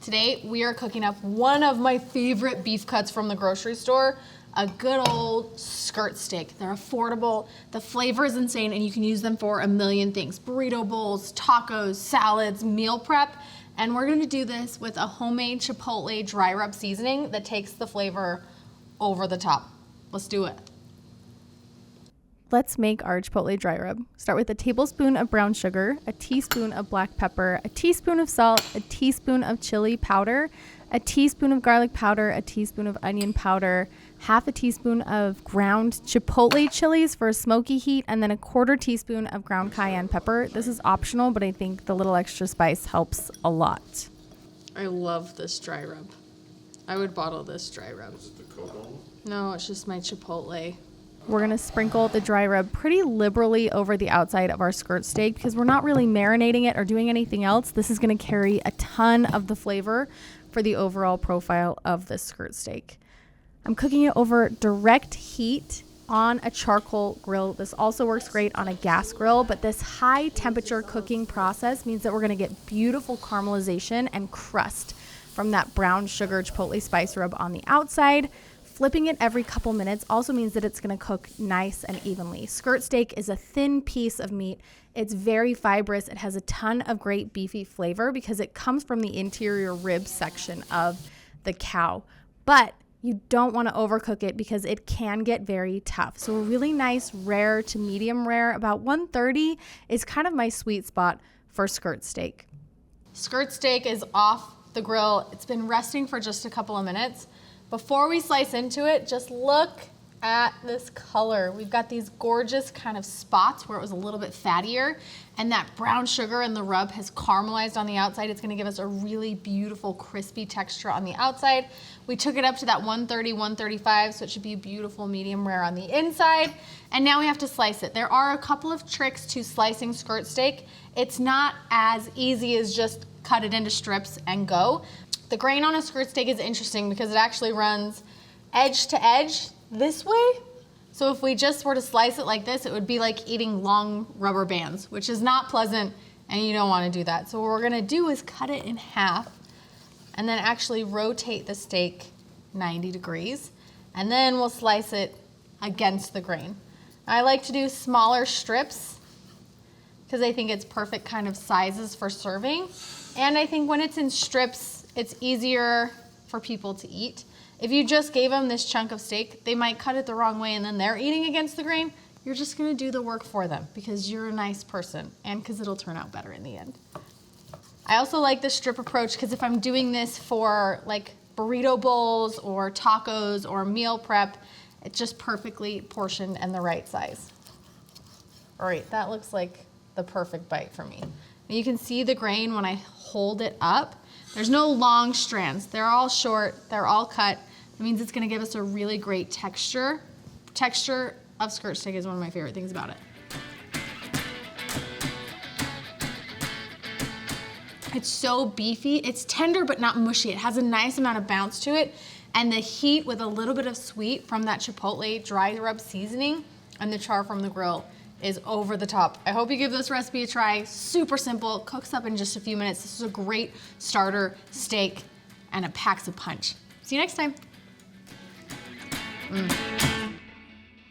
Today, we are cooking up one of my favorite beef cuts from the grocery store, a good old skirt steak. They're affordable, the flavor is insane, and you can use them for a million things. Burrito bowls, tacos, salads, meal prep. And we're gonna do this with a homemade Chipotle Dry Rub seasoning that takes the flavor over the top. Let's do it. Let's make our Chipotle Dry Rub. Start with a tablespoon of brown sugar, a teaspoon of black pepper, a teaspoon of salt, a teaspoon of chili powder, a teaspoon of garlic powder, a teaspoon of onion powder, half a teaspoon of ground Chipotle chilies for a smoky heat, and then a quarter teaspoon of ground cayenne pepper. This is optional, but I think the little extra spice helps a lot. I love this dry rub. I would bottle this dry rub. Is it the Coco? No, it's just my Chipotle. We're gonna sprinkle the dry rub pretty liberally over the outside of our skirt steak because we're not really marinating it or doing anything else. This is gonna carry a ton of the flavor for the overall profile of this skirt steak. I'm cooking it over direct heat on a charcoal grill. This also works great on a gas grill, but this high temperature cooking process means that we're gonna get beautiful caramelization and crust from that brown sugar Chipotle spice rub on the outside. Flipping it every couple minutes also means that it's gonna cook nice and evenly. Skirt steak is a thin piece of meat. It's very fibrous. It has a ton of great beefy flavor because it comes from the interior rib section of the cow. But you don't wanna overcook it because it can get very tough. So a really nice rare to medium rare, about 130 is kind of my sweet spot for skirt steak. Skirt steak is off the grill. It's been resting for just a couple of minutes. Before we slice into it, just look at this color. We've got these gorgeous kind of spots where it was a little bit fattier, and that brown sugar in the rub has caramelized on the outside. It's gonna give us a really beautiful crispy texture on the outside. We took it up to that 130, 135, so it should be a beautiful medium rare on the inside. And now we have to slice it. There are a couple of tricks to slicing skirt steak. It's not as easy as just cut it into strips and go. The grain on a skirt steak is interesting because it actually runs edge to edge this way. So if we just were to slice it like this, it would be like eating long rubber bands, which is not pleasant, and you don't want to do that. So what we're gonna do is cut it in half and then actually rotate the steak 90 degrees, and then we'll slice it against the grain. I like to do smaller strips because I think it's perfect kind of sizes for serving. And I think when it's in strips, it's easier for people to eat. If you just gave them this chunk of steak, they might cut it the wrong way and then they're eating against the grain. You're just gonna do the work for them because you're a nice person and because it'll turn out better in the end. I also like the strip approach because if I'm doing this for like burrito bowls or tacos or meal prep, it's just perfectly portioned and the right size. All right, that looks like the perfect bite for me. And you can see the grain when I hold it up. There's no long strands. They're all short, they're all cut. It means it's gonna give us a really great texture. Texture of skirt steak is one of my favorite things about it. It's so beefy. It's tender but not mushy. It has a nice amount of bounce to it. And the heat with a little bit of sweet from that Chipotle Dry Rub seasoning and the char from the grill is over the top. I hope you give this recipe a try. Super simple, cooks up in just a few minutes. This is a great starter steak and it packs a punch. See you next time.